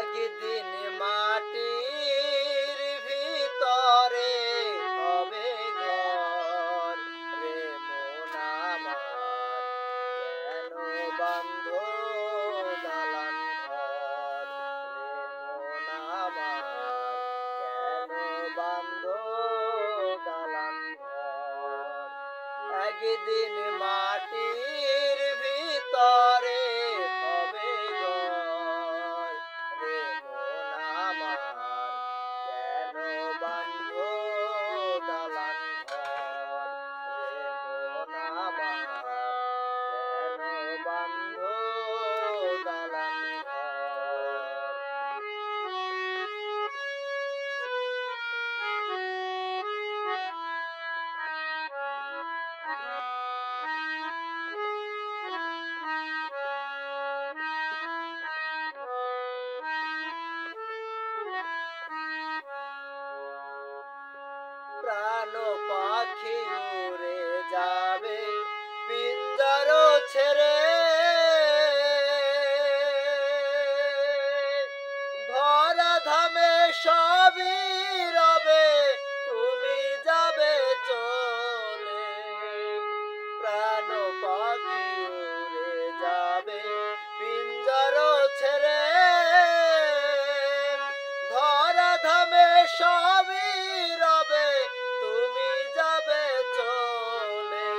একদিন মাটির ভিতরে হবে ঘর রে মন আমার, কেন বান্ধ দালান ঘর রে মন আমার, কেন বান্ধ দালান ঘর। একদিন মাটির ভিতরে হবে ঘর রে মন আমার, কেন বান্ধ দালান ঘর রে মন আমার, কেন বান্ধ দালান ঘর। প্রাণ পাখি উড়ে যাবে পিঞ্জর ছেড়ে, ধরা ধামে সবই রবে তুমি যাবে চলে। প্রাণ পাখি উড়ে যাবে পিঞ্জর ছেড়ে, ধরা ধামে সবই রবে তুমি যাবে চলে।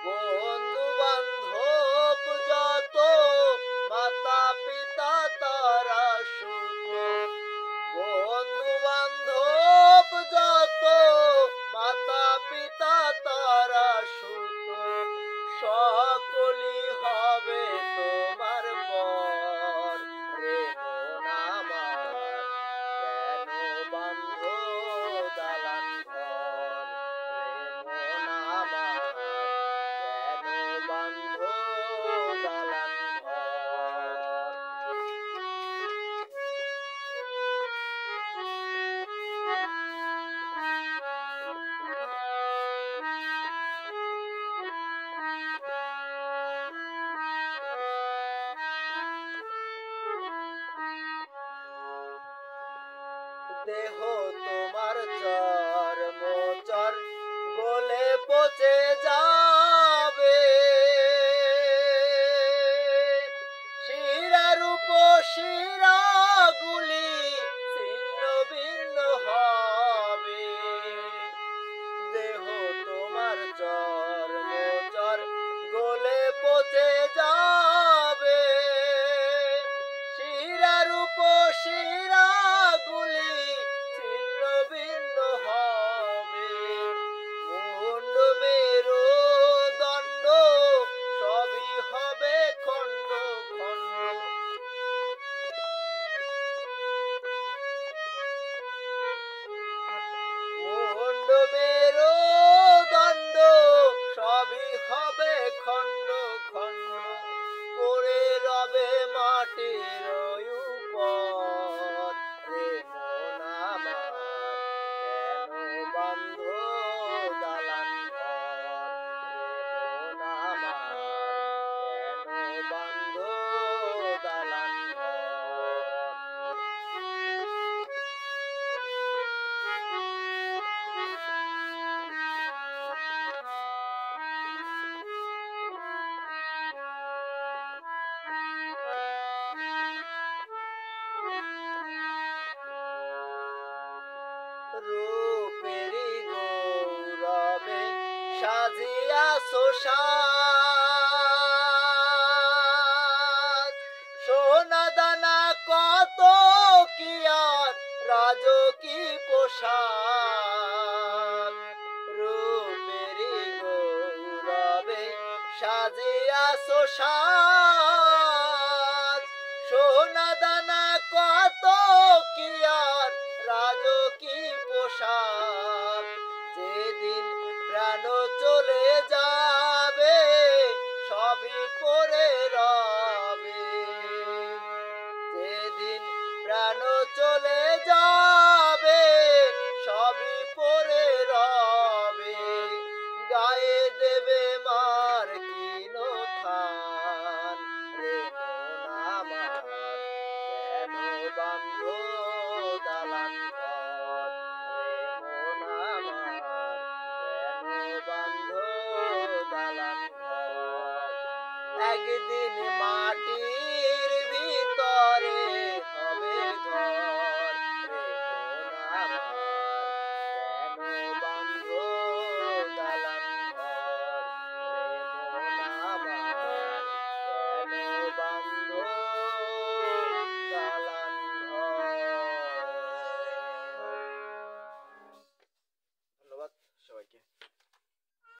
বন্ধু বান্ধব যত মাতা পিতা তারা সুত, বন্ধু বান্ধব যত মাতা পিতা তারা সুত, সকলই হবে তোমার পর রে মন আমার, কেন বান্ধ দালান ঘর রে মন আমার, কেন বান্ধ দালান ঘর। দেহ তোমার চর্মচর গলে পচে যাবে, শিরার উপশিরাগুলি ছিন্ন ভিন্ন হবে। দেহ তোমার চর্মচর গলে পচে যাবে, শিরার উপশিরাগুলি ছিন্ন ভিন্ন হবে। মুন্ড মেরু দণ্ড সবই হবে খণ্ড খণ্ড, মুন্ড মেরু দণ্ড সবই হবে খণ্ড খণ্ড, পড়ে রবে মাটির উপর রে মন আমার, কেন বান্ধ দালান ঘর রে মন আমার, কেন বান্ধ দালান ঘর। রূপেরি গৌরবে সাজিয়াছো সাজ, সোনা দানা কত কি আর রাজকী পোশাক। রূপেরি গৌরবে সাজিয়াছো সাজ, সোনা দানা কত কি আর রাজকী পোশাক। যেদিন প্রাণ চলে যাবে সবই পরে রবে, যেদিন প্রাণ চলে যাবে সবই পরে রবে। গায়ে দেবে মার কিন থান রে মন আমার, কেন বা একদিন